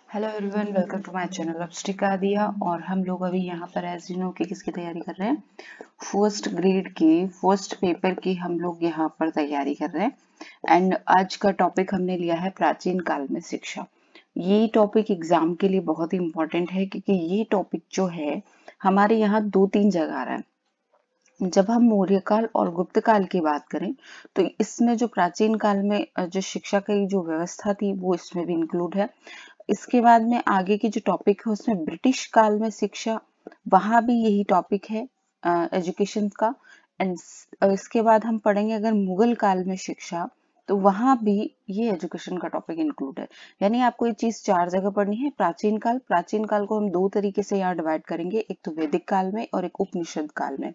Hello everyone, welcome to my channel अप्सटिका दिया। और हम लोग अभी यहाँ पर एज यू नो कि किसकी तैयारी कर रहे हैं, फर्स्ट ग्रेड की फर्स्ट पेपर की हम लोग यहाँ पर तैयारी कर रहे हैं। एंड आज का टॉपिक हमने लिया है प्राचीन काल में शिक्षा। ये टॉपिक एग्जाम के लिए बहुत ही इम्पोर्टेंट है क्योंकि ये टॉपिक जो है हमारे यहाँ 2-3 जगह आ रहा है। जब हम मौर्य काल और गुप्त काल की बात करें तो इसमें जो प्राचीन काल में जो शिक्षा की जो व्यवस्था थी वो इसमें भी इंक्लूड है। इसके बाद में आगे की जो टॉपिक है उसमें ब्रिटिश काल में शिक्षा, वहां भी यही टॉपिक है एजुकेशन का। एंड इसके बाद हम पढ़ेंगे अगर मुगल काल में शिक्षा, तो वहां भी ये एजुकेशन का टॉपिक इंक्लूड है। यानी आपको ये चीज 4 जगह पढ़नी है। प्राचीन काल को हम 2 तरीके से यहाँ डिवाइड करेंगे, एक तो वैदिक काल में और एक उपनिषद काल में।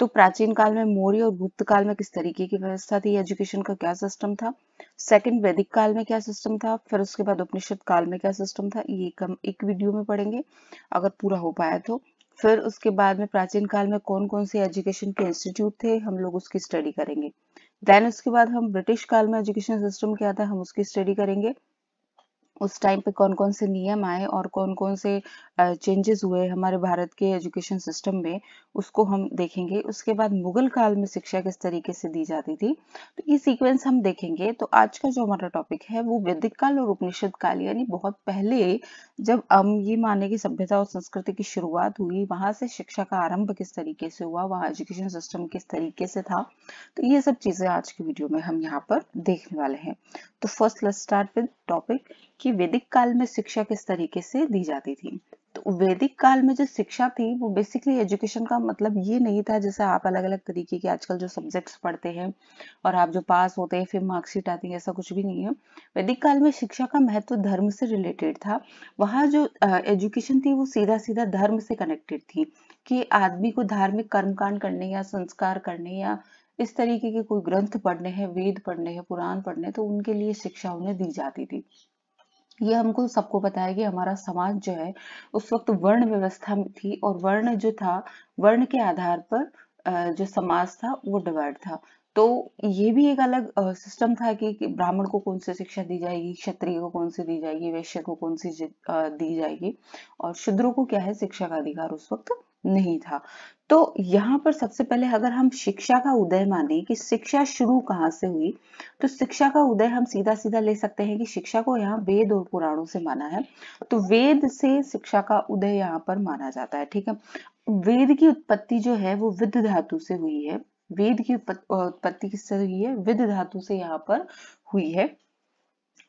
तो प्राचीन काल में मौर्य और गुप्त काल में किस तरीके की व्यवस्था थी, एजुकेशन का क्या सिस्टम था। सेकंड, वैदिक काल में क्या सिस्टम था, फिर उसके बाद उपनिषद काल में क्या सिस्टम था, ये हम एक वीडियो में पढ़ेंगे अगर पूरा हो पाया तो। फिर उसके बाद में प्राचीन काल में कौन कौन से एजुकेशन के इंस्टीट्यूट थे, हम लोग उसकी स्टडी करेंगे। देन उसके बाद हम ब्रिटिश काल में एजुकेशन सिस्टम क्या था, हम उसकी स्टडी करेंगे। उस टाइम पे कौन कौन से नियम आए और कौन कौन से चेंजेस हुए हमारे भारत के एजुकेशन सिस्टम में, उसको हम देखेंगे। उसके बाद मुगल काल में शिक्षा किस तरीके से दी जाती थी, तो ये सीक्वेंस हम देखेंगे। तो आज का जो हमारा टॉपिक है वो वैदिक काल और उपनिषद काल, यानी बहुत पहले जब हम ये माने की सभ्यता और संस्कृति की शुरुआत हुई, वहां से शिक्षा का आरंभ किस तरीके से हुआ, वहां एजुकेशन सिस्टम किस तरीके से था। तो ये सब चीजें आज की वीडियो में हम यहाँ पर देखने वाले हैं। तो first let's start with topic कि वैदिक काल में शिक्षा किस तरीके से दी जाती थी। तो वैदिक काल में जो शिक्षा थी वो बेसिकली एजुकेशन का मतलब ये नहीं था जैसे आप अलग अलग तरीके के आजकल जो सब्जेक्ट्स पढ़ते हैं और आप जो पास होते हैं फिर मार्कशीट आती है, ऐसा कुछ भी नहीं है। वैदिक काल में शिक्षा का महत्व धर्म से रिलेटेड था। वहाँ जो एजुकेशन थी वो सीधा सीधा धर्म से कनेक्टेड थी कि आदमी को धार्मिक कर्मकांड करने या संस्कार करने या इस तरीके के कोई ग्रंथ पढ़ने हैं, वेद पढ़ने हैं, पुराण पढ़ने, तो उनके लिए शिक्षा उन्हें दी जाती थी। ये हमको सबको पता है कि हमारा समाज जो है उस वक्त वर्ण व्यवस्था में थी और वर्ण जो था, वर्ण के आधार पर जो समाज था वो डिवाइड था। तो ये भी एक अलग सिस्टम था कि ब्राह्मण को कौन सी शिक्षा दी जाएगी, क्षत्रिय को कौन सी दी जाएगी, वैश्य को कौन सी दी जाएगी, और शूद्रों को क्या है शिक्षा का अधिकार उस वक्त नहीं था। तो यहाँ पर सबसे पहले अगर हम शिक्षा का उदय माने कि शिक्षा शुरू कहाँ से हुई, तो शिक्षा का उदय हम सीधा सीधा ले सकते हैं कि शिक्षा को यहाँ वेद और पुराणों से माना है। तो वेद से शिक्षा का उदय यहाँ पर माना जाता है, ठीक है। वेद की उत्पत्ति जो है वो विद धातु से हुई है। वेद की उत्पत्ति किससे हुई है, विद धातु से यहाँ पर हुई है।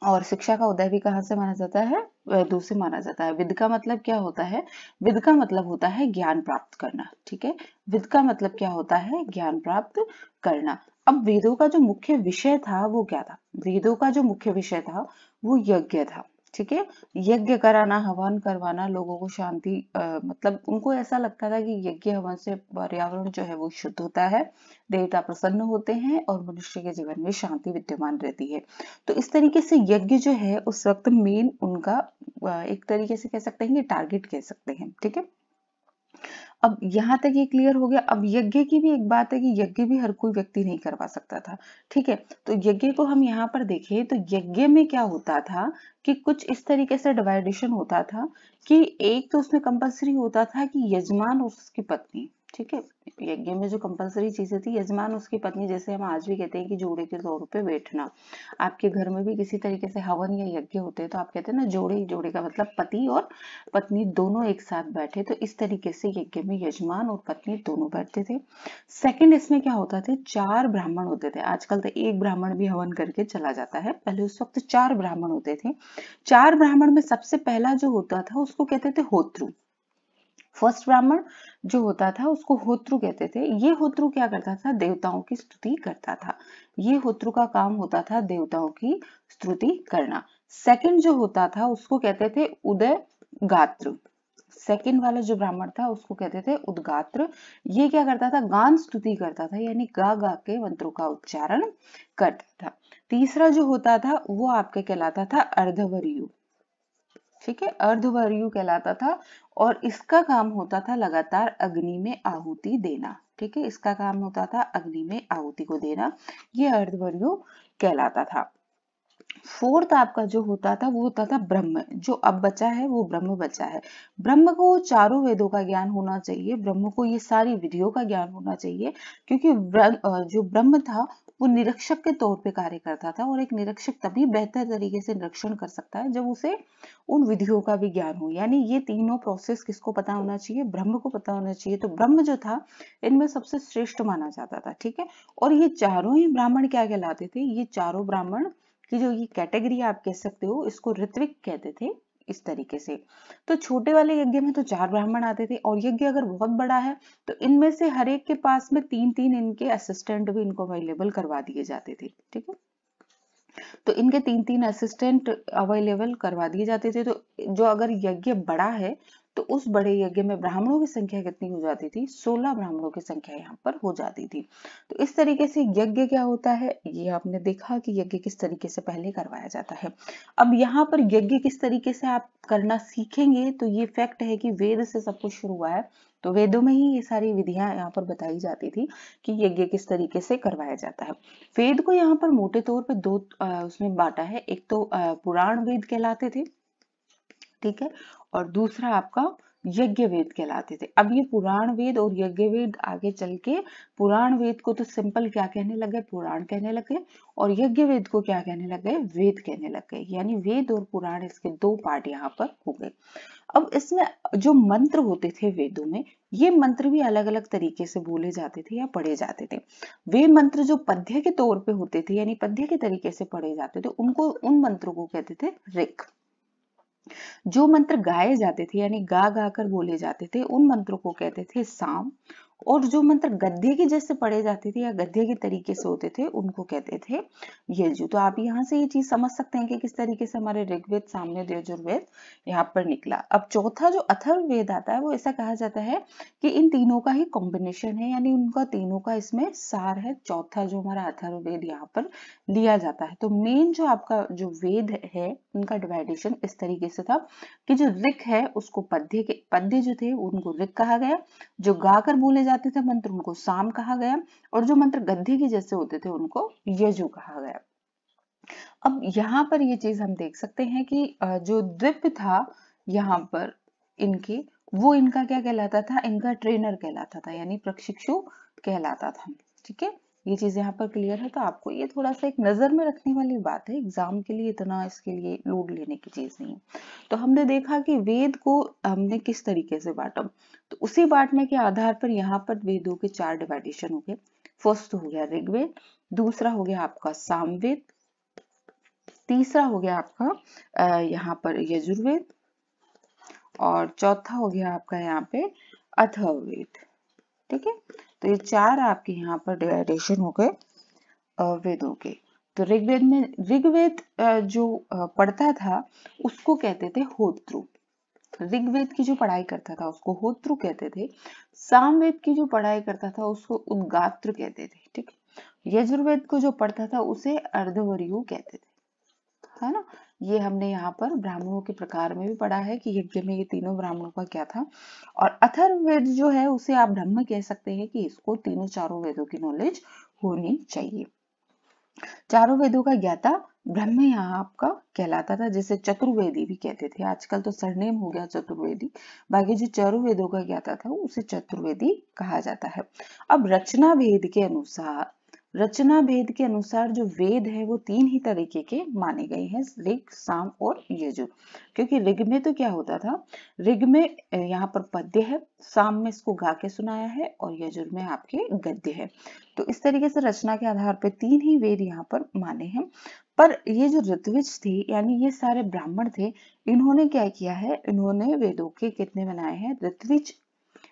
और शिक्षा का उदय भी कहाँ से माना जाता है, वेदों से माना जाता है। विद का मतलब क्या होता है, विद का मतलब होता है ज्ञान प्राप्त करना, ठीक है। विद का मतलब क्या होता है, ज्ञान प्राप्त करना। अब वेदों का जो मुख्य विषय था वो क्या था, वेदों का जो मुख्य विषय था वो यज्ञ था, ठीक है। यज्ञ कराना, हवन करवाना, लोगों को शांति मतलब उनको ऐसा लगता था कि यज्ञ हवन से पर्यावरण जो है वो शुद्ध होता है, देवता प्रसन्न होते हैं और मनुष्य के जीवन में शांति विद्यमान रहती है। तो इस तरीके से यज्ञ जो है उस वक्त मेन उनका एक तरीके से कह सकते हैं कि टारगेट कह सकते हैं, ठीक है। अब यहाँ तक ये क्लियर हो गया। अब यज्ञ की भी एक बात है कि यज्ञ भी हर कोई व्यक्ति नहीं करवा सकता था, ठीक है। तो यज्ञ को हम यहाँ पर देखें तो यज्ञ में क्या होता था कि कुछ इस तरीके से डिवाइडेशन होता था कि एक तो उसमें कंपलसरी होता था कि यजमान और उसकी पत्नी, ठीक है। यज्ञ में जो कंपलसरी चीजें थी, यजमान उसकी पत्नी, जैसे हम आज भी कहते हैं कि जोड़े के तौर पे बैठना। आपके घर में भी किसी तरीके से हवन या यज्ञ होते हैं तो आप कहते हैं ना जोड़े, जोड़े का मतलब पति और पत्नी दोनों एक साथ बैठे, तो इस तरीके से यज्ञ में यजमान और पत्नी दोनों बैठते थे। सेकंड, इसमें क्या होता थे, 4 ब्राह्मण होते थे। आजकल तो एक ब्राह्मण भी हवन करके चला जाता है, पहले उस वक्त 4 ब्राह्मण होते थे। 4 ब्राह्मण में सबसे पहला जो होता था उसको कहते थे होत्रु। फर्स्ट ब्राह्मण जो होता था उसको होत्रु कहते थे। ये होत्रु क्या करता था, देवताओं की स्तुति करता था। ये होत्रु का काम होता था देवताओं की स्तुति करना। सेकंड जो होता था उसको कहते थे उदय गात्र। सेकंड वाला जो ब्राह्मण था उसको कहते थे उद्गात्र। ये क्या करता था, गान स्तुति करता था, यानी गा गा के मंत्रों का उच्चारण करता था। तीसरा जो होता था वो आपके कहलाता था अर्धवर्यु, ठीक है, अर्धवर्यु कहलाता था। और इसका काम होता था लगातार अग्नि में आहुति देना, ठीक है, इसका काम होता था अग्नि में आहुति को देना। ये अर्धवर्यु कहलाता था। फोर्थ आपका जो होता था वो होता था ब्रह्म। जो अब बचा है वो ब्रह्म बचा है। ब्रह्म को चारों वेदों का ज्ञान होना चाहिए, ब्रह्म को ये सारी विधियों का ज्ञान होना चाहिए, क्योंकि जो ब्रह्म था वो निरीक्षक के तौर पे कार्य करता था, और एक निरीक्षक तभी बेहतर तरीके से निरीक्षण कर सकता है जब उसे उन विधियों का भी ज्ञान हो। यानी ये तीनों प्रोसेस किसको पता होना चाहिए? ब्रह्म को पता होना चाहिए। तो ब्रह्म जो था इनमें सबसे श्रेष्ठ माना जाता था, ठीक है। और ये चारों ही ब्राह्मण क्या कहलाते थे? ये चारों ब्राह्मण कि जो ये कैटेगरी आप कह सकते हो, इसको ऋत्विक कहते थे, इस तरीके से। तो छोटे वाले यज्ञ में तो 4 ब्राह्मण आते थे, और यज्ञ अगर बहुत बड़ा है तो इनमें से हर एक के पास में 3-3 इनके असिस्टेंट भी इनको अवेलेबल करवा दिए जाते थे, ठीक है। तो इनके 3-3 असिस्टेंट अवेलेबल करवा दिए जाते थे। तो जो अगर यज्ञ बड़ा है तो उस बड़े यज्ञ में ब्राह्मणों की संख्या कितनी हो जाती थी? 16 ब्राह्मणों की संख्या यहाँ पर हो जाती थी। तो इस तरीके से यज्ञ क्या होता है, ये आपने देखा कि यज्ञ किस तरीके से पहले करवाया जाता है। अब यहाँ पर यज्ञ किस तरीके से आप करना सीखेंगे, तो ये फैक्ट है कि वेद से सब कुछ शुरू हुआ है। तो वेदों में ही ये सारी विधियां यहाँ पर बताई जाती थी कि यज्ञ किस तरीके से करवाया जाता है। वेद को यहाँ पर मोटे तौर पे दो उसमें बांटा है। एक तो पुराण वेद कहलाते थे, ठीक है, और दूसरा आपका यज्ञ वेद कहलाते थे। अब ये पुराण वेद और यज्ञ वेद आगे चल के पुराण वेद को तो सिंपल क्या कहने लगे? पुराण कहने लगे, और यज्ञ वेद को क्या कहने लगे? वेद कहने लगे। यानी वेद और पुराण इसके 2 पार्ट यहाँ पर हो गए। अब इसमें जो मंत्र होते थे वेदों में, ये मंत्र भी अलग अलग तरीके से बोले जाते थे या पढ़े जाते थे। वे मंत्र जो पद्य के तौर पे होते थे, यानी पद्य के तरीके से पढ़े जाते थे, उनको उन मंत्रों को कहते थे ऋक। जो मंत्र गाए जाते थे यानी गा गा कर बोले जाते थे, उन मंत्रों को कहते थे साम। और जो मंत्र गद्य के जैसे पढ़े जाते थे या गद्य के तरीके से होते थे, उनको कहते थे यजु। तो आप यहाँ से ये चीज समझ सकते हैं कि किस तरीके से हमारे ऋग्वेद, सामवेद, यजुर्वेद यहाँ पर निकला। अब चौथा जो अथर्ववेद आता है, वो ऐसा कहा जाता है कि इन तीनों का ही कॉम्बिनेशन है, यानी उनका तीनों का इसमें सार है। चौथा जो हमारा अथर्ववेद यहाँ पर लिया जाता है। तो मेन जो आपका जो वेद है, उनका डिवाइडेशन इस तरीके से था कि जो ऋक है उसको पद्य जो थे उनको ऋक कहा गया, जो गाकर बोले जाते थे मंत्र उनको साम कहा गया, और जो मंत्र गद्य के जैसे होते थे उनको यजु कहा गया। अब यहाँ पर ये चीज हम देख सकते हैं कि जो द्विप था यहाँ पर इनके, वो इनका क्या कहलाता था? इनका ट्रेनर कहलाता था, यानी प्रशिक्षु कहलाता था, ठीक है। ये चीज यहाँ पर क्लियर है। तो आपको ये थोड़ा सा एक नजर में रखने वाली बात है, एग्जाम के लिए इतना इसके लिए लोड लेने की चीज नहीं है। तो हमने देखा कि वेद को हमने किस तरीके से बांटा, तो उसी बांटने के आधार पर यहाँ पर वेदों के 4 डिवाइडेशन हो गए। फर्स्ट हो गया ऋग्वेद, दूसरा हो गया आपका सामवेद, तीसरा हो गया आपका यहाँ पर यजुर्वेद, और चौथा हो गया आपका यहाँ पे अथर्ववेद, ठीक है। तो ये 4 आपके यहाँ पर डिवाइडेशन हो गए वेदों के। तो ऋग्वेद जो पढ़ता था उसको कहते थे होत्रु। ऋग्वेद की जो पढ़ाई करता था उसको होत्रु कहते थे। सामवेद की जो पढ़ाई करता था उसको उद्गात्र कहते थे, ठीक है। यजुर्वेद को जो पढ़ता था उसे अर्धवर्यु कहते थे, है ना। ये हमने यहाँ पर ब्राह्मणों के प्रकार में भी पढ़ा है कि यज्ञ में ये तीनों ब्राह्मणों का क्या था। और अथर्ववेद जो है उसे आप ब्रह्म कह सकते हैं कि इसको तीनों चारों वेदों की नॉलेज होनी चाहिए। चारों वेदों का ज्ञाता ब्रह्म यहाँ आपका कहलाता था, जिसे चतुर्वेदी भी कहते थे। आजकल तो सरनेम हो गया चतुर्वेदी, बाकी जो चारों वेदों का ज्ञाता था उसे चतुर्वेदी कहा जाता है। अब रचना भेद के अनुसार जो वेद है वो 3 ही तरीके के माने गए हैं, ऋग, साम और यजु। क्योंकि ऋग में तो क्या होता था, ऋग में यहाँ पर पद्य है, साम में इसको गा के सुनाया है, और यजुर में आपके गद्य है। तो इस तरीके से रचना के आधार पर 3 ही वेद यहाँ पर माने हैं। पर ये जो ऋत्विज थे, यानी ये सारे ब्राह्मण थे, इन्होंने क्या किया है, इन्होंने वेदों के कितने बनाए हैं?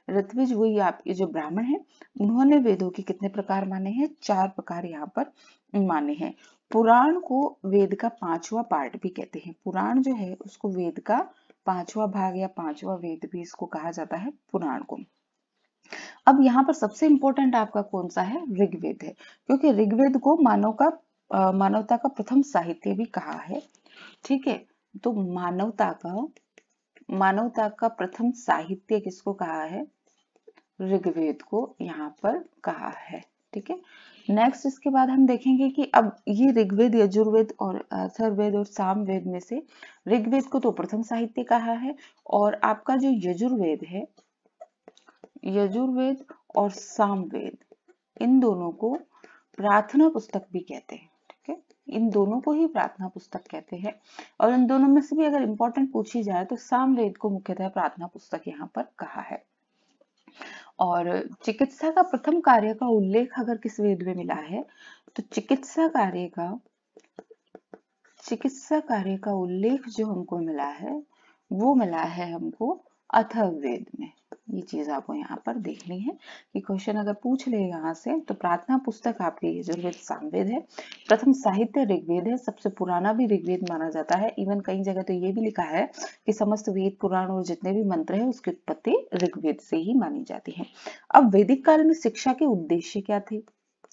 ऋत्विज वही आपके जो ब्राह्मण हैं, उन्होंने वेदों के कितने प्रकार माने हैं? 4 प्रकार यहाँ पर माने हैं। पुराण को वेद का 5वां पार्ट भी कहते हैं। पुराण जो है उसको वेद का 5वां भाग या 5वां वेद भी इसको कहा जाता है, पुराण को। अब यहाँ पर सबसे इंपॉर्टेंट आपका कौन सा है? ऋग्वेद है, क्योंकि ऋग्वेद को मानवता का प्रथम साहित्य भी कहा है, ठीक है। तो मानवता का प्रथम साहित्य किसको कहा है? ऋग्वेद को यहाँ पर कहा है, ठीक है। नेक्स्ट इसके बाद हम देखेंगे कि अब ये ऋग्वेद, यजुर्वेद और अथर्ववेद और सामवेद में से ऋग्वेद को तो प्रथम साहित्य कहा है, और आपका जो यजुर्वेद है, यजुर्वेद और सामवेद, इन दोनों को प्रार्थना पुस्तक भी कहते हैं। ठीक है, इन दोनों को ही प्रार्थना पुस्तक कहते हैं। और इन दोनों में से भी अगर इंपॉर्टेंट पूछी जाए तो सामवेद को मुख्यतः प्रार्थना पुस्तक यहाँ पर कहा है। और चिकित्सा का प्रथम कार्य का उल्लेख अगर किस वेद में मिला है तो चिकित्सा कार्य का उल्लेख जो हमको मिला है वो मिला है हमको अथर्ववेद में। ये चीज आपको यहाँ पर देखनी है कि क्वेश्चन अगर पूछ ले यहाँ से तो प्रार्थना पुस्तक आपके यजुर्वेद सामवेद है, प्रथम साहित्य ऋग्वेद है, सबसे पुराना भी ऋग्वेद माना जाता है। इवन कई जगह तो ये भी लिखा है कि समस्त वेद पुराण और जितने भी मंत्र है उसकी उत्पत्ति ऋग्वेद से ही मानी जाती है। अब वैदिक काल में शिक्षा के उद्देश्य क्या थे?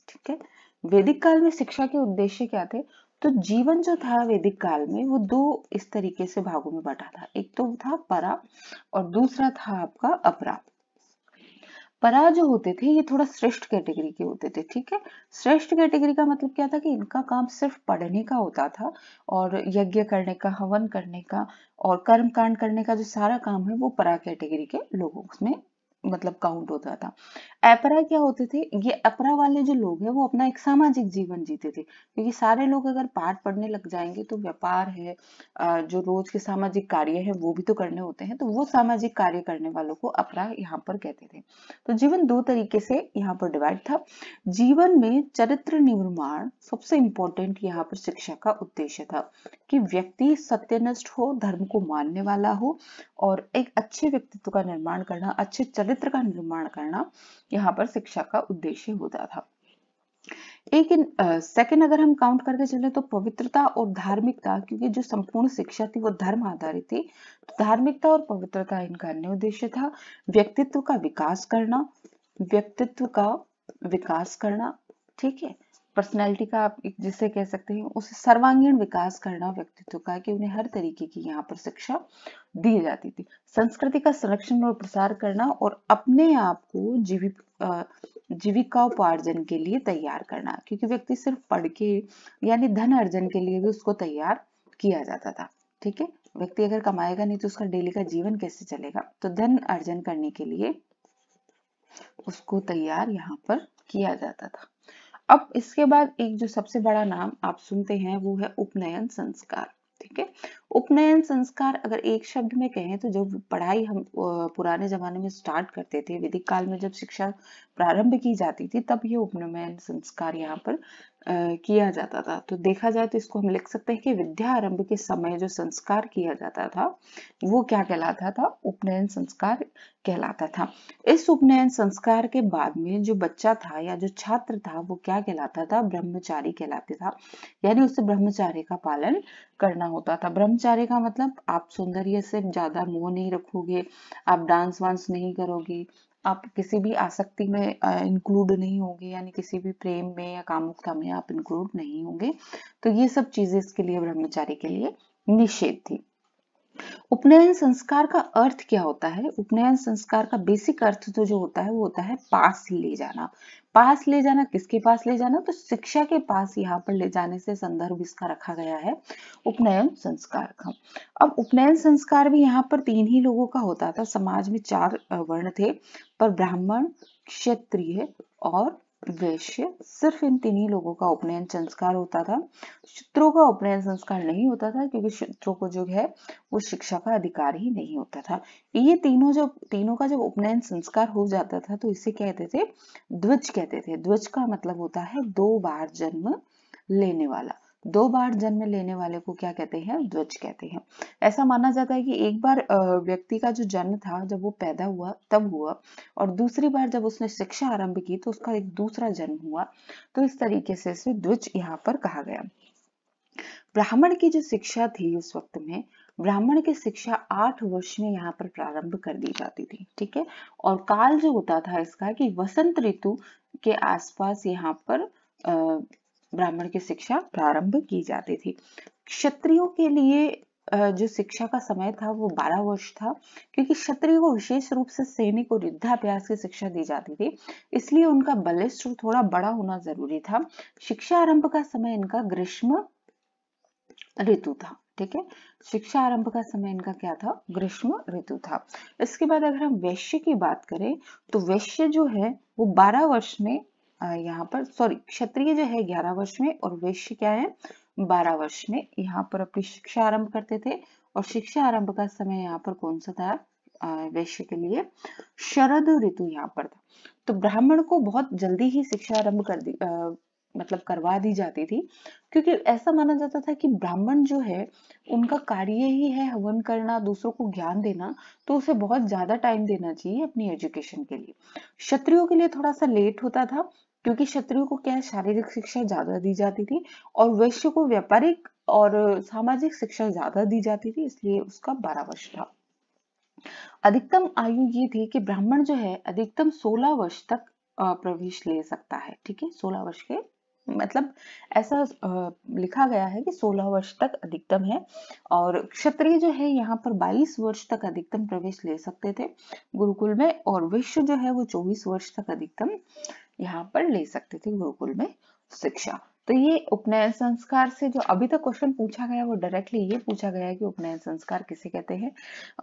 ठीक है, वैदिक काल में शिक्षा के उद्देश्य क्या थे? तो जीवन जो था वैदिक काल में वो दो इस तरीके से भागों में बटा था। एक तो था परा और दूसरा था आपका अपरा। परा जो होते थे ये थोड़ा श्रेष्ठ कैटेगरी के होते थे। ठीक है, श्रेष्ठ कैटेगरी का मतलब क्या था कि इनका काम सिर्फ पढ़ने का होता था और यज्ञ करने का, हवन करने का और कर्म कांड करने का जो सारा काम है वो परा कैटेगरी के लोगों में मतलब काउंट होता था। अपरा क्या होते थे? ये अपरा वाले जो लोग हैं वो अपना एक सामाजिक जीवन जीते थे, क्योंकि सारे लोग अगर पाठ पढ़ने लग जाएंगे तो व्यापार है, जो रोज के सामाजिक कार्य है वो भी तो करने होते हैं, तो वो सामाजिक कार्य करने वालों को अपरा यहाँ पर कहते थे। तो जीवन दो तरीके से यहाँ पर डिवाइड था। जीवन में चरित्र निर्माण सबसे इंपॉर्टेंट यहाँ पर शिक्षा का उद्देश्य था कि व्यक्ति सत्यनिष्ठ हो, धर्म को मानने वाला हो और एक अच्छे व्यक्तित्व का निर्माण करना, अच्छे चरित्र का निर्माण करना यहाँ पर शिक्षा का उद्देश्य होता था। एक सेकंड अगर हम काउंट करके चले तो पवित्रता और धार्मिकता, क्योंकि जो संपूर्ण शिक्षा थी वो धर्म आधारित थी, तो धार्मिकता और पवित्रता इनका अन्य उद्देश्य था। व्यक्तित्व का विकास करना, ठीक है, पर्सनैलिटी का आप जिसे कह सकते हैं, उसे सर्वांगीण विकास करना व्यक्तित्व का, कि उन्हें हर तरीके की यहाँ पर शिक्षा दी जाती थी। संस्कृति का संरक्षण और प्रसार करना और अपने आप को जीविकोपार्जन के लिए तैयार करना, क्योंकि व्यक्ति सिर्फ पढ़ के यानी धन अर्जन के लिए भी उसको तैयार किया जाता था। ठीक है, व्यक्ति अगर कमाएगा नहीं तो उसका डेली का जीवन कैसे चलेगा, तो धन अर्जन करने के लिए उसको तैयार यहाँ पर किया जाता था। अब इसके बाद एक जो सबसे बड़ा नाम आप सुनते हैं वो है उपनयन संस्कार। ठीक है, उपनयन संस्कार अगर एक शब्द में कहें तो जब पढ़ाई हम पुराने जमाने में स्टार्ट करते थे, वैदिक काल में जब शिक्षा प्रारंभ की जाती थी तब ये उपनयन संस्कार यहाँ पर किया जाता था। तो देखा जाए तो इसको हम लिख सकते हैं कि विद्या आरंभ के समय जो संस्कार किया जाता था वो क्या कहलाता था? उपनयन संस्कार कहलाता था। इस उपनयन संस्कार के बाद में जो बच्चा था या जो छात्र था वो क्या कहलाता था? ब्रह्मचारी कहलाता था, यानी उसे ब्रह्मचार्य का पालन करना होता था। ब्रह्मचार्य का मतलब आप सौंदर्य से ज्यादा मोह नहीं रखोगे, आप डांस वांस नहीं करोगे, आप किसी भी आसक्ति में इंक्लूड नहीं होंगे, यानी किसी भी प्रेम में या कामुकता में आप इंक्लूड नहीं होंगे। तो ये सब चीजें इसके लिए ब्रह्मचारी के लिए निषेध थी। उपनयन संस्कार का अर्थ क्या होता है? उपनयन संस्कार का बेसिक अर्थ तो जो होता है वो होता है पास ले जाना। पास ले जाना, किसके पास ले जाना? तो शिक्षा के पास यहाँ पर ले जाने से संदर्भ इसका रखा गया है उपनयन संस्कार का। अब उपनयन संस्कार भी यहाँ पर तीन ही लोगों का होता था। समाज में चार वर्ण थे, पर ब्राह्मण, क्षत्रिय और वैश्य, सिर्फ इन तीन ही लोगों का उपनयन संस्कार होता था। शूद्रों का उपनयन संस्कार नहीं होता था, क्योंकि शूद्रों को जो है वो शिक्षा का अधिकार ही नहीं होता था। ये तीनों का जब उपनयन संस्कार हो जाता था तो इसे कहते थे द्विज कहते थे। द्विज का मतलब होता है दो बार जन्म लेने वाला। दो बार जन्म लेने वाले को क्या कहते हैं? द्विज कहते हैं। ऐसा माना जाता है कि एक बार व्यक्ति का जो जन्म था जब वो पैदा हुआ तब हुआ, और दूसरी बार जब उसने शिक्षा आरंभ की तो उसका एक दूसरा जन्म हुआ। तो इस तरीके से इसे द्विज यहाँ पर कहा गया। ब्राह्मण की जो शिक्षा थी उस वक्त में, ब्राह्मण की शिक्षा 8 वर्ष में यहाँ पर प्रारंभ कर दी जाती थी। ठीक है, और काल जो होता था इसका कि वसंत ऋतु के आसपास यहाँ पर ब्राह्मण की शिक्षा प्रारंभ की जाती थी। क्षत्रियों के लिए जो शिक्षा का समय था वो 12 वर्ष था, क्योंकि क्षत्रिय को विशेष रूप से सैनिक और युद्धाभ्यास की शिक्षा दी जाती थी, इसलिए उनका बलिष्ठ थोड़ा बड़ा होना जरूरी था। शिक्षा आरंभ का समय इनका ग्रीष्म ऋतु था। ठीक है, शिक्षा आरंभ का समय इनका क्या था? ग्रीष्म ऋतु था। इसके बाद अगर हम वैश्य की बात करें तो वैश्य जो है वो 12 वर्ष में यहाँ पर क्षत्रिय जो है 11 वर्ष में और वैश्य क्या है 12 वर्ष में यहाँ पर अपनी शिक्षा आरंभ करते थे। और शिक्षा आरंभ का समय यहाँ पर कौन सा था वैश्य के लिए? शरद ऋतु यहाँ पर था। तो ब्राह्मण को बहुत जल्दी ही शिक्षा आरंभ कर दी मतलब करवा दी जाती थी, क्योंकि ऐसा माना जाता था कि ब्राह्मण जो है उनका कार्य ही है हवन करना, दूसरों को ज्ञान देना, तो उसे बहुत ज्यादा टाइम देना चाहिए अपनी एजुकेशन के लिए। क्षत्रियों के लिए थोड़ा सा लेट होता था, क्योंकि क्षत्रियों को क्या है शारीरिक शिक्षा ज्यादा दी जाती थी और वैश्य को व्यापारिक और सामाजिक शिक्षा ज्यादा दी जाती थी, इसलिए उसका 12 वर्ष था। अधिकतम आयु ये थी कि ब्राह्मण जो है अधिकतम 16 वर्ष तक प्रवेश ले सकता है। ठीक है, 16 वर्ष के मतलब ऐसा लिखा गया है कि 16 वर्ष तक अधिकतम है। और क्षत्रिय जो है यहाँ पर 22 वर्ष तक अधिकतम प्रवेश ले सकते थे गुरुकुल में, और वैश्य जो है वो 24 वर्ष तक अधिकतम यहाँ पर ले सकते थे गुरुकुल में शिक्षा। तो ये उपनयन संस्कार से जो अभी तक क्वेश्चन पूछा गया वो डायरेक्टली ये पूछा गया है कि उपनयन संस्कार किसे कहते हैं,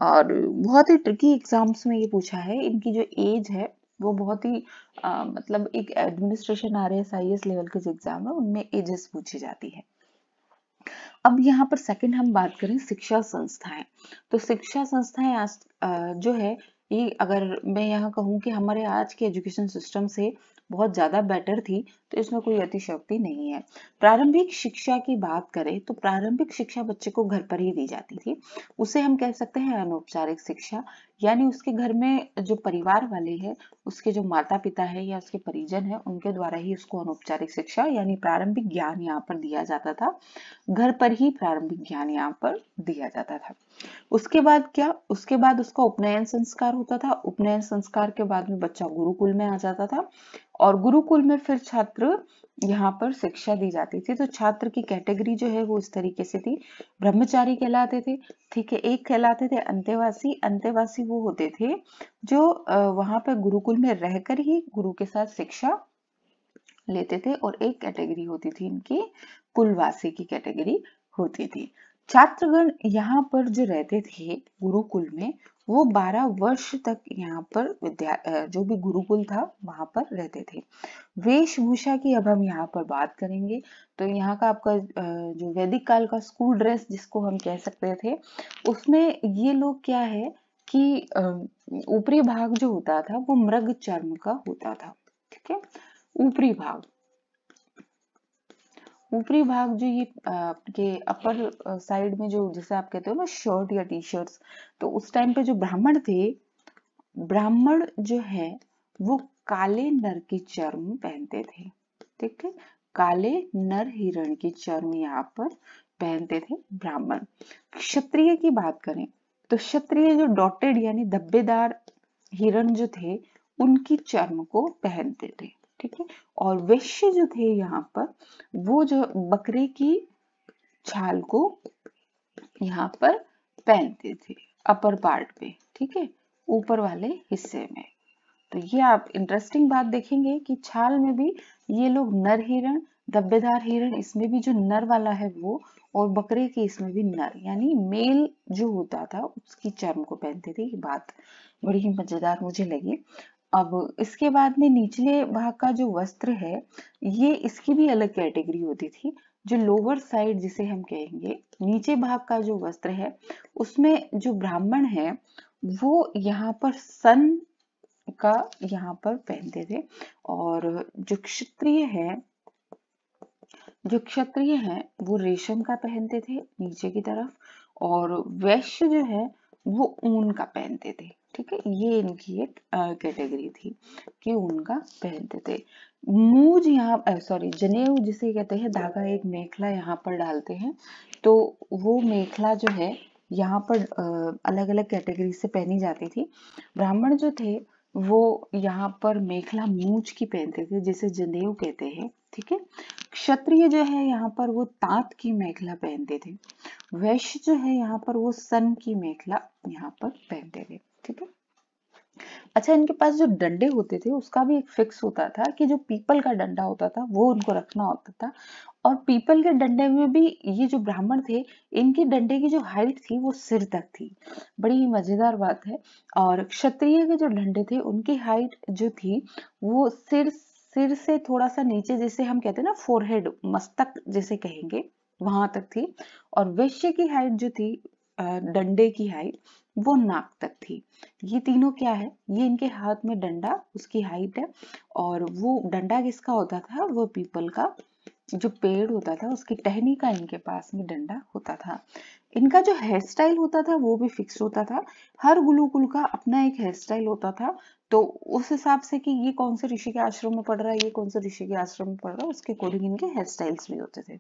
और बहुत ही ट्रिकी एग्जाम्स में ये पूछा है। इनकी जो एज है वो बहुत ही मतलब एक एडमिनिस्ट्रेशन RAS IAS लेवल के जो एग्जाम है उनमें एजेस पूछी जाती है। अब यहाँ पर सेकंड हम बात करें शिक्षा संस्थाएं। तो शिक्षा संस्थाएं आज जो है ये, अगर मैं यहाँ कहूँ कि हमारे आज के एजुकेशन सिस्टम से बहुत ज्यादा बेटर थी तो इसमें कोई अतिशयोक्ति नहीं है। प्रारंभिक शिक्षा की बात करें तो प्रारंभिक शिक्षा बच्चे को घर पर ही दी जाती थी, उसे हम कह सकते हैं अनौपचारिक शिक्षा, यानी उसके घर में जो परिवार वाले हैं, उसके जो माता पिता है या उसके परिजन है, उनके द्वारा ही उसको अनौपचारिक शिक्षा यानी प्रारंभिक ज्ञान यहाँ पर दिया जाता था। घर पर ही प्रारंभिक ज्ञान यहाँ पर दिया जाता था। उसके बाद क्या? उसके बाद उसका उपनयन संस्कार होता था। उपनयन संस्कार के बाद में बच्चा गुरुकुल में आ जाता था और गुरुकुल में फिर छात्र यहाँ पर शिक्षा दी जाती थी। तो छात्र की कैटेगरी जो है वो इस तरीके से थी। ब्रह्मचारी कहलाते थे, ठीक है, एक कहलाते थे अंतेवासी। अंतेवासी वो होते थे जो वहां पर गुरुकुल में रहकर ही गुरु के साथ शिक्षा लेते थे, और एक कैटेगरी होती थी इनकी कुलवासी की कैटेगरी होती थी। छात्रगण यहाँ पर जो रहते थे गुरुकुल में वो 12 वर्ष तक यहाँ पर जो भी गुरुकुल था वहां पर रहते थे। वेशभूषा की अब हम यहाँ पर बात करेंगे। तो यहाँ का आपका जो वैदिक काल का स्कूल ड्रेस जिसको हम कह सकते थे, उसमें ये लोग क्या है कि ऊपरी भाग जो होता था वो मृग चर्म का होता था। ठीक है, ऊपरी भाग जो ये आपके अपर साइड में जो जैसे आप कहते हो ना शर्ट या टी शर्ट्स, तो उस टाइम पे जो ब्राह्मण थे, ब्राह्मण जो है वो काले नर की चर्म पहनते थे। ठीक है, काले नर हिरण की चर्म यहाँ पर पहनते थे ब्राह्मण। क्षत्रिय की बात करें तो क्षत्रिय जो डॉटेड यानी धब्बेदार हिरण जो थे उनकी चर्म को पहनते थे। ठीक है, और वैश्य जो थे यहाँ पर वो जो बकरे की छाल को यहाँ पर पहनते थे अपर पार्ट पे। ठीक है, ऊपर वाले हिस्से में। तो ये आप इंटरेस्टिंग बात देखेंगे कि छाल में भी ये लोग नर हिरण, धब्बेदार हिरण इसमें भी जो नर वाला है वो, और बकरे के इसमें भी नर यानी मेल जो होता था उसकी चर्म को पहनते थे। ये बात बड़ी ही मजेदार मुझे लगी। अब इसके बाद में निचले भाग का जो वस्त्र है ये इसकी भी अलग कैटेगरी होती थी। जो लोअर साइड जिसे हम कहेंगे, नीचे भाग का जो वस्त्र है उसमें जो ब्राह्मण है वो यहाँ पर सन का यहाँ पर पहनते थे, और जो क्षत्रिय है वो रेशम का पहनते थे नीचे की तरफ, और वैश्य जो है वो ऊन का पहनते थे। ठीक है, ये इनकी एक कैटेगरी थी कि ऊन का पहनते थे। मूज यहाँ जनेऊ जिसे कहते हैं, धागा एक मेखला यहाँ पर डालते हैं, तो वो मेखला जो है यहाँ पर अलग अलग कैटेगरी से पहनी जाती थी। ब्राह्मण जो थे वो यहाँ पर मेखला मूज की पहनते थे जिसे जनेऊ कहते हैं। ठीक है, क्षत्रिय जो है यहाँ पर वो तात की मेखला पहनते थे। वैश्य जो है यहाँ पर वो सन की मेखला यहाँ पर पहनते थे। ठीक है। अच्छा, इनके पास जो डंडे होते थे उसका भी एक फिक्स होता था कि जो पीपल का डंडा होता था वो उनको रखना होता था। और पीपल के डंडे में भी ये जो ब्राह्मण थे, इनके डंडे की जो हाइट थी वो सिर तक थी। बड़ी मजेदार बात है। और क्षत्रिय के जो डंडे थे उनकी हाइट जो थी वो सिर से थोड़ा सा नीचे, जैसे हम कहते हैं ना फोरहेड, मस्तक जैसे कहेंगे, वहां तक थी। और वैश्य की हाइट जो थी, डंडे की हाइट, वो नाक तक थी। ये तीनों क्या है, ये इनके हाथ में डंडा, उसकी हाइट है। और वो डंडा किसका होता था, वो पीपल का जो पेड़ होता था उसकी टहनी का इनके पास में डंडा होता था। इनका जो हेयर स्टाइल होता था वो भी फिक्स होता था। हर गुरुकुल का अपना एक हेयर स्टाइल होता था। तो उस हिसाब से कि ये कौन से ऋषि के आश्रम में पढ़ रहा है, ये कौन से ऋषि के आश्रम में पढ़ रहा है, उसके अकॉर्डिंग इनके हेयर स्टाइल्स भी होते थे।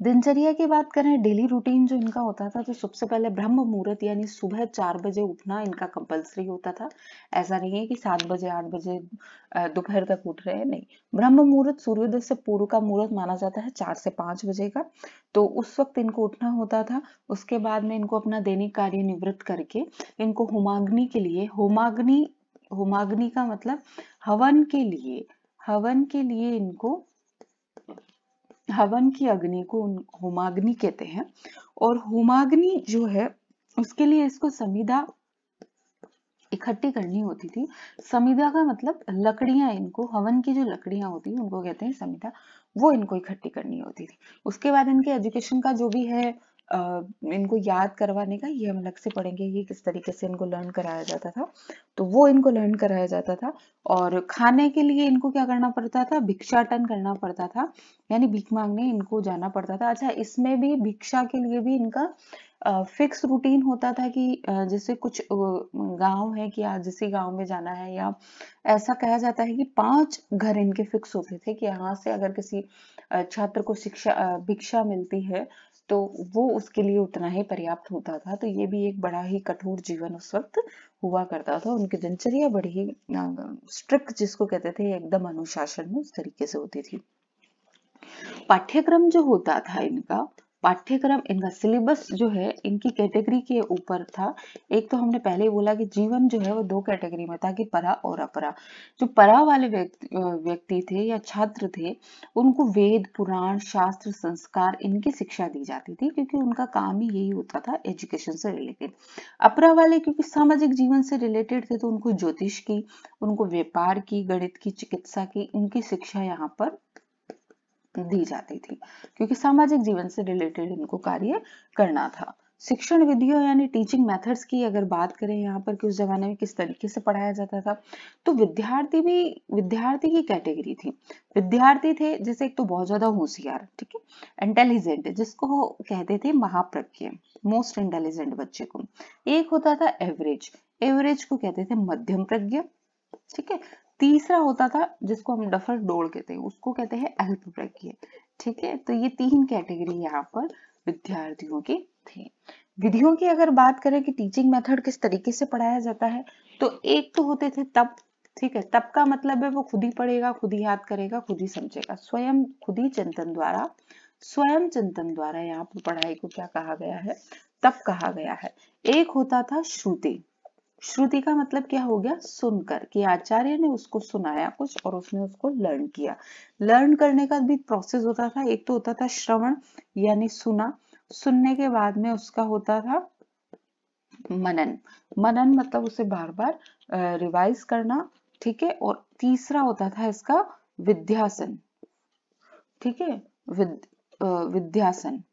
दिनचर्या की बात करें, डेली रूटीन जो इनका होता था, तो सबसे पहले ब्रह्म मुहूर्त यानी सुबह 4 बजे उठना इनका कंपलसरी होता था। ऐसा नहीं है कि 7 बजे 8 बजे दोपहर तक उठ रहे हैं, नहीं। ब्रह्म मुहूर्त सूर्योदय से पूर्व का मुहूर्त माना जाता है, 4 से 5 बजे का। तो उस वक्त इनको उठना होता था। उसके बाद में इनको अपना दैनिक कार्य निवृत्त करके इनको होमाग्नि के लिए, होमाग्नि का मतलब हवन के लिए इनको, हवन की अग्नि को होमाग्नि कहते हैं। और होमाग्नि जो है उसके लिए इसको समिधा इकट्ठी करनी होती थी। समिधा का मतलब लकड़ियां, इनको हवन की जो लकड़ियां होती है उनको कहते हैं समिधा, वो इनको इकट्ठी करनी होती थी। उसके बाद इनके एजुकेशन का जो भी है, इनको याद करवाने का, ये हम अलग से पढ़ेंगे कि किस तरीके से इनको लर्न कराया जाता था। तो वो इनको लर्न कराया जाता था। और खाने के लिए इनको क्या करना पड़ता था, भिक्षाटन करना पड़ता था, यानी भीख मांगने इनको जाना पड़ता था। अच्छा, इसमें भी भिक्षा के लिए भी इनका फिक्स रूटीन होता था कि जैसे कुछ गांव है कि आज जिस गांव में जाना है, या ऐसा कहा जाता है कि 5 घर इनके फिक्स होते थे कि यहाँ से अगर किसी छात्र को भिक्षा मिलती है तो वो उसके लिए उतना ही पर्याप्त होता था। तो ये भी एक बड़ा ही कठोर जीवन उस वक्त हुआ करता था। उनकी दिनचर्या बड़ी ही स्ट्रिक्ट, जिसको कहते थे, एकदम अनुशासन में उस तरीके से होती थी। पाठ्यक्रम जो होता था इनका, पाठ्यक्रम इनका सिलेबस जो है इनकी कैटेगरी के ऊपर था। एक तो हमने पहले ही बोला कि जीवन जो है वो 2 कैटेगरी में था, कि परा और अपरा। जो परा वाले व्यक्ति थे या छात्र थे, उनको वेद पुराण शास्त्र संस्कार इनकी शिक्षा दी जाती थी, क्योंकि उनका काम ही यही होता था, एजुकेशन से रिलेटेड। अपरा वाले क्योंकि सामाजिक जीवन से रिलेटेड थे, तो उनको ज्योतिष की, उनको व्यापार की, गणित की, चिकित्सा की, इनकी शिक्षा यहाँ पर दी जाती थी, क्योंकि सामाजिक जीवन से रिलेटेड इनको कार्य करना था। शिक्षण विधियों यानी टीचिंग मेथड्स की अगर बात करें यहाँ पर कि उस जमाने में किस तरीके से पढ़ाया जाता था, तो विद्यार्थी की कैटेगरी थी। विद्यार्थी थे जैसे एक तो बहुत ज्यादा होशियार, ठीक है, इंटेलिजेंट, जिसको कहते थे महाप्रज्ञ, मोस्ट इंटेलिजेंट बच्चे को। एक होता था एवरेज, एवरेज को कहते थे मध्यम प्रज्ञ, ठीक है। तीसरा होता था जिसको हम डफर डोल कहते हैं, उसको कहते हैं अल्प प्रज्ञ, ठीक है। तो ये 3 कैटेगरी यहाँ पर विद्यार्थियों की थी। विधियों की अगर बात करें कि टीचिंग मेथड किस तरीके से पढ़ाया जाता है, तो एक तो होते थे तप, ठीक है। तप का मतलब है वो खुद ही पढ़ेगा, खुद ही याद करेगा, खुद ही समझेगा, स्वयं खुद ही चिंतन द्वारा, स्वयं चिंतन द्वारा यहाँ पर पढ़ाई को क्या कहा गया है, तप कहा गया है। एक होता था श्रुति, श्रुति का मतलब क्या हो गया, सुनकर, कि आचार्य ने उसको सुनाया कुछ और उसने उसको लर्न किया। लर्न करने का भी प्रोसेस होता था। एक तो होता था श्रवण यानी सुना, सुनने के बाद में उसका होता था मनन, मनन मतलब उसे बार बार रिवाइज करना, ठीक है। और तीसरा होता था इसका विद्यासन, ठीक है, विद्यासन,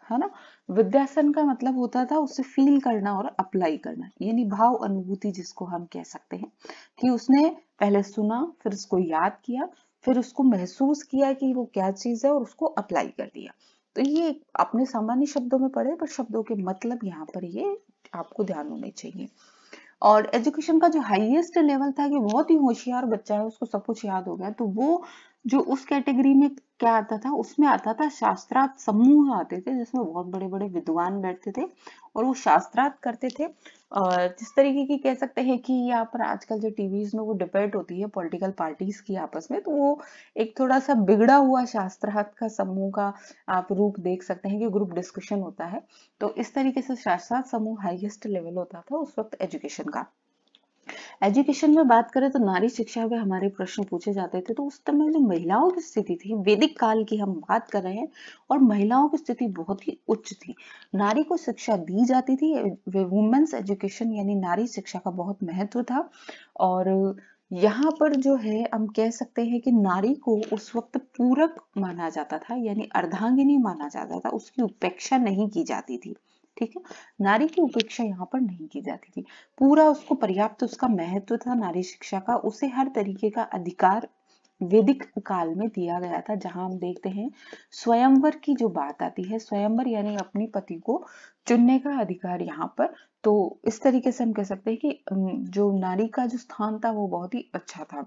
है ना। विद्यासन का मतलब होता था उसे फील करना और अप्लाई करना, यानी भाव अनुभूति जिसको हम कह सकते हैं, कि उसने पहले सुना, फिर उसको याद किया, फिर उसको महसूस किया कि वो क्या चीज है और उसको अप्लाई कर दिया। तो ये अपने सामान्य शब्दों में पढ़े, पर शब्दों के मतलब यहाँ पर ये आपको ध्यान होने चाहिए। और एजुकेशन का जो हाईएस्ट लेवल था कि बहुत ही होशियार बच्चा है, उसको सब कुछ याद हो गया, तो वो जो उस कैटेगरी में क्या आता था, उसमें आता था शास्त्रार्थ समूह आते थे जिसमें बहुत बड़े बड़े विद्वान बैठते थे और वो शास्त्रार्थ करते थे। जिस तरीके की कह सकते हैं कि यहाँ पर आजकल जो टीवीज में वो डिबेट होती है पॉलिटिकल पार्टीज की आपस में, तो वो एक थोड़ा सा बिगड़ा हुआ शास्त्रार्थ का समूह का आप रूप देख सकते हैं कि ग्रुप डिस्कशन होता है। तो इस तरीके से शास्त्रार्थ समूह हाईएस्ट लेवल होता था उस वक्त एजुकेशन का। एजुकेशन में बात करें तो नारी शिक्षा में हमारे प्रश्न पूछे जाते थे, तो उस समय जो महिलाओं की स्थिति थी, वैदिक काल की हम बात कर रहे हैं, और महिलाओं की स्थिति बहुत ही उच्च थी। नारी को शिक्षा दी जाती थी, वुमेन्स एजुकेशन यानी नारी शिक्षा का बहुत महत्व था। और यहाँ पर जो है हम कह सकते हैं कि नारी को उस वक्त पूरक माना जाता था, यानी अर्धांगिनी माना जाता था, उसकी उपेक्षा नहीं की जाती थी। ठीक है, नारी की उपेक्षा यहाँ पर नहीं की जाती थी, पूरा उसको पर्याप्त उसका महत्व था नारी शिक्षा का, उसे हर तरीके का अधिकार वैदिक काल में दिया गया था। जहां हम देखते हैं स्वयंवर की जो बात आती है, स्वयंवर यानी अपनी पति को चुनने का अधिकार यहाँ पर, तो इस तरीके से हम कह सकते हैं कि जो नारी का जो स्थान था वो बहुत ही अच्छा था।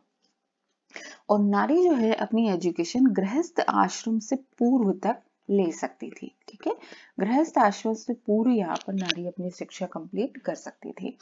और नारी जो है अपनी एजुकेशन गृहस्थ आश्रम से पूर्व तक ले सकती थी। ठीक है, गृहस्थ आश्रम से पूर्व यहाँ पर नारी अपनी शिक्षा कंप्लीट कर सकती थी।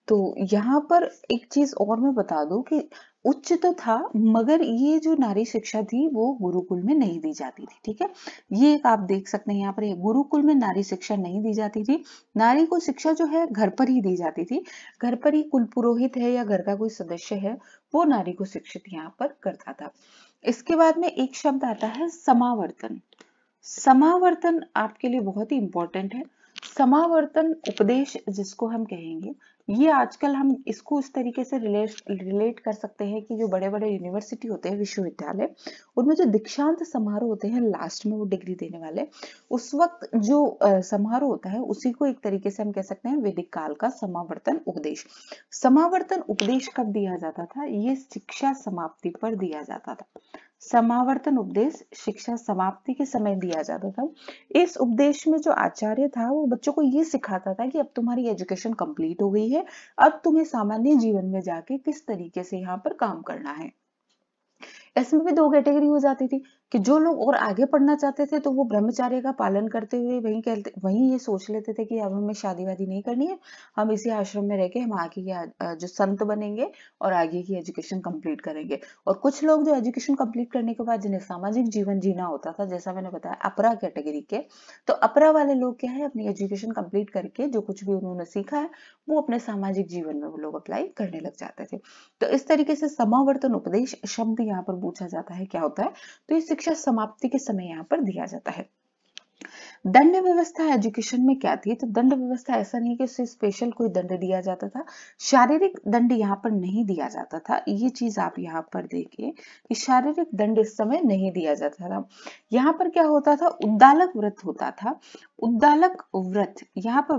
तो यहाँ पर एक चीज और मैं बता दूं कि उच्च तो था, मगर ये जो नारी शिक्षा थी वो गुरुकुल में नहीं दी जाती थी। ठीक है, ये एक आप देख सकते हैं यहाँ पर, गुरुकुल में नारी शिक्षा नहीं दी जाती थी। नारी को शिक्षा जो है घर पर ही दी जाती थी। घर पर ही कुल पुरोहित है या घर का कोई सदस्य है वो नारी को शिक्षित यहाँ पर करता था। इसके बाद में एक शब्द आता है समावर्तन। समावर्तन आपके लिए बहुत ही इंपॉर्टेंट है। समावर्तन उपदेश जिसको हम कहेंगे, ये आजकल हम इसको इस तरीके से रिलेट कर सकते हैं कि जो बड़े बड़े यूनिवर्सिटी होते हैं, विश्वविद्यालय, उनमें जो दीक्षांत समारोह होते हैं लास्ट में वो डिग्री देने वाले, उस वक्त जो समारोह होता है उसी को एक तरीके से हम कह सकते हैं वैदिक काल का समावर्तन उपदेश। समावर्तन उपदेश कब दिया जाता था? ये शिक्षा समाप्ति पर दिया जाता था। समावर्तन उपदेश शिक्षा समाप्ति के समय दिया जाता था। इस उपदेश में जो आचार्य था वो बच्चों को ये सिखाता था कि अब तुम्हारी एजुकेशन कंप्लीट हो गई है, अब तुम्हें सामान्य जीवन में जाके किस तरीके से यहाँ पर काम करना है। इसमें भी दो कैटेगरी हो जाती थी कि जो लोग और आगे पढ़ना चाहते थे तो वो ब्रह्मचर्य का पालन करते हुए वहीं ये सोच लेते थे कि अब हमें शादी वादी नहीं करनी है, हम इसी आश्रम में रह के हम आगे के जो संत बनेंगे और आगे की एजुकेशन कंप्लीट करेंगे। और कुछ लोग जो एजुकेशन कंप्लीट करने के बाद जिन्हें सामाजिक जीवन जीना होता था, जैसा मैंने बताया अपरा कैटेगरी के, तो अपरा वाले लोग क्या है, अपनी एजुकेशन कंप्लीट करके जो कुछ भी उन्होंने सीखा है वो अपने सामाजिक जीवन में वो लोग अप्लाई करने लग जाते थे। तो इस तरीके से समावर्तन उपदेश शब्द यहाँ पर पूछा जाता है क्या होता है, तो ये शिक्षा समाप्ति के समय यहाँ पर दिया जाता है। दंड व्यवस्था एजुकेशन में क्या थी? तो दंड व्यवस्था ऐसा नहीं कि उससे स्पेशल कोई दंड दिया जाता था, शारीरिक दंड यहाँ पर नहीं दिया जाता था। ये चीज आप यहाँ पर देखिए कि शारीरिक दंड इस समय नहीं दिया जाता था। यहाँ पर क्या होता था? उद्दालक व्रत होता था। उद्दालक व्रत, यहाँ पर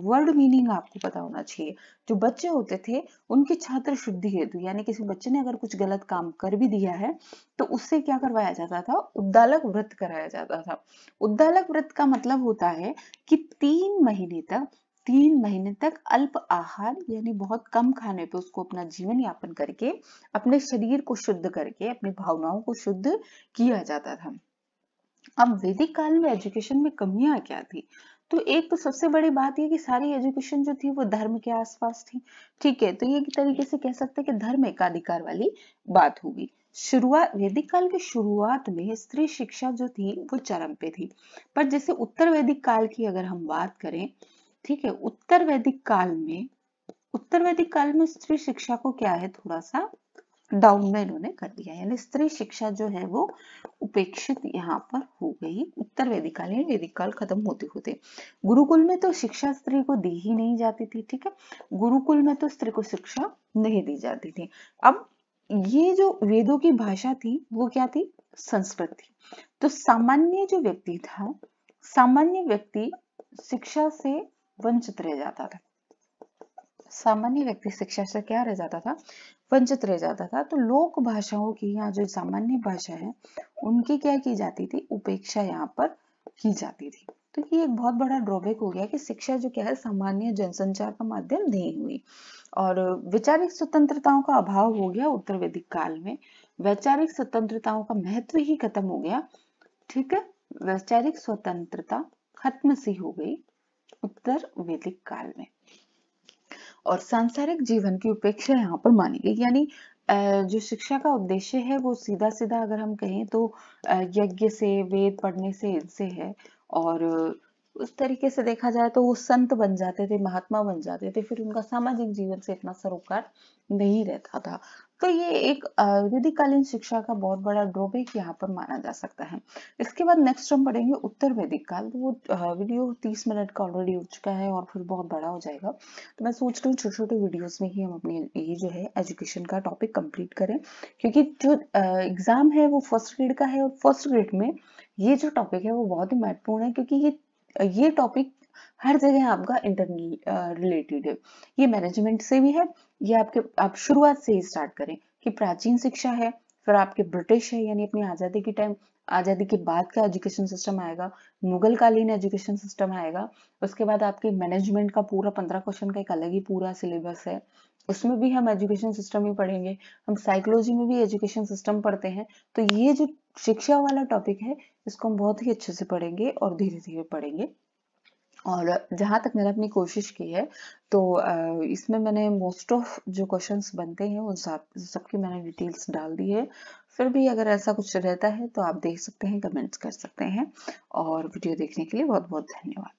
वर्ड मीनिंग आपको पता होना चाहिए। जो बच्चे होते थे उनकी छात्र शुद्धि हेतु, यानी किसी बच्चे ने अगर कुछ गलत काम कर भी दिया है तो उससे क्या करवाया जाता था? उद्दालक व्रत कराया जाता था। उद्दालक व्रत का मतलब होता है कि 3 महीने तक अल्प आहार यानी बहुत कम खाने पे उसको अपना जीवन यापन करके अपने शरीर को शुद्ध करके अपनी भावनाओं को शुद्ध किया जाता था। अब वैदिक काल में एजुकेशन में कमियां क्या थी? तो एक तो सबसे बड़ी बात ये कि सारी एजुकेशन जो थी वो धर्म के आसपास थी। ठीक है, तो ये एक तरीके से कह सकते हैं कि धर्म एकाधिकार वाली बात होगी। शुरुआत वैदिक काल की शुरुआत में स्त्री शिक्षा जो थी वो चरम पे थी, पर जैसे उत्तर वैदिक काल की अगर हम बात करें, ठीक है, उत्तर वैदिक काल में स्त्री शिक्षा को क्या है, थोड़ा सा डाउन में इन्होंने कर दिया, यानी स्त्री शिक्षा जो है वो उपेक्षित यहाँ पर हो गई उत्तर वैदिक काल, यानी वैदिक काल खत्म होते होते। गुरुकुल में तो शिक्षा स्त्री को दी ही नहीं जाती थी। ठीक है, गुरुकुल में तो स्त्री को शिक्षा नहीं दी जाती थी। अब ये जो वेदों की भाषा थी वो क्या थी? संस्कृत थी। तो सामान्य जो व्यक्ति था, सामान्य व्यक्ति शिक्षा से वंचित रह जाता था। सामान्य व्यक्ति शिक्षा से क्या रह जाता था? वंचित रह जाता था। तो लोक भाषाओं की या जो सामान्य भाषा है उनकी क्या की जाती थी? उपेक्षा यहाँ पर की जाती थी। तो ये एक बहुत बड़ा ड्रॉबैक हो गया कि शिक्षा जो क्या है सामान्य जनसंचार का माध्यम नहीं हुई और वैचारिक स्वतंत्रताओं का अभाव हो गया उत्तर वैदिक काल में। वैचारिक स्वतंत्रताओं का महत्व ही खत्म हो गया। ठीक है, वैचारिक स्वतंत्रता खत्म सी हो गई उत्तर वैदिक काल में, और सांसारिक जीवन की उपेक्षा यहाँ पर मानी गई। यानी जो शिक्षा का उद्देश्य है वो सीधा सीधा अगर हम कहें तो यज्ञ से, वेद पढ़ने से, इनसे है। और उस तरीके से देखा जाए तो वो संत बन जाते थे, महात्मा बन जाते थे, फिर उनका सामाजिक जीवन से इतना सरोकार नहीं रहता था। तो ये एक वैदिककालीन शिक्षा का बहुत बड़ा ड्रॉबैक यहाँ पर माना जा सकता है। इसके बाद नेक्स्ट हम पढ़ेंगे उत्तर वैदिक काल। तो वो वीडियो 30 मिनट का ऑलरेडी हो चुका है और फिर बहुत बड़ा हो जाएगा, तो मैं सोच रही हूँ छोटे छोटे वीडियोस में ही हम अपने ये जो है एजुकेशन का टॉपिक कंप्लीट करें, क्योंकि जो एग्जाम है वो फर्स्ट ग्रेड का है, और फर्स्ट ग्रेड में ये जो टॉपिक है वो बहुत ही महत्वपूर्ण है, क्योंकि ये टॉपिक हर जगह आपका इंटरनल रिलेटेड है। ये मैनेजमेंट से भी है, ये आप शुरुआत से ही स्टार्ट करें कि प्राचीन शिक्षा है, फिर आपके ब्रिटिश है यानी अपनी आजादी के टाइम, आजादी के बाद का एजुकेशन सिस्टम आएगा, मुगल कालीन एजुकेशन सिस्टम आएगा, उसके बाद आपके मैनेजमेंट का पूरा 15 क्वेश्चन का एक अलग ही पूरा सिलेबस है, उसमें भी हम एजुकेशन सिस्टम ही पढ़ेंगे। हम साइकोलॉजी में भी एजुकेशन सिस्टम पढ़ते हैं। तो ये जो शिक्षा वाला टॉपिक है इसको हम बहुत ही अच्छे से पढ़ेंगे और धीरे धीरे पढ़ेंगे। और जहाँ तक मैंने अपनी कोशिश की है तो इसमें मैंने मोस्ट ऑफ जो क्वेश्चंस बनते हैं उन सबकी मैंने डिटेल्स डाल दी है। फिर भी अगर ऐसा कुछ रहता है तो आप देख सकते हैं, कमेंट्स कर सकते हैं। और वीडियो देखने के लिए बहुत बहुत धन्यवाद।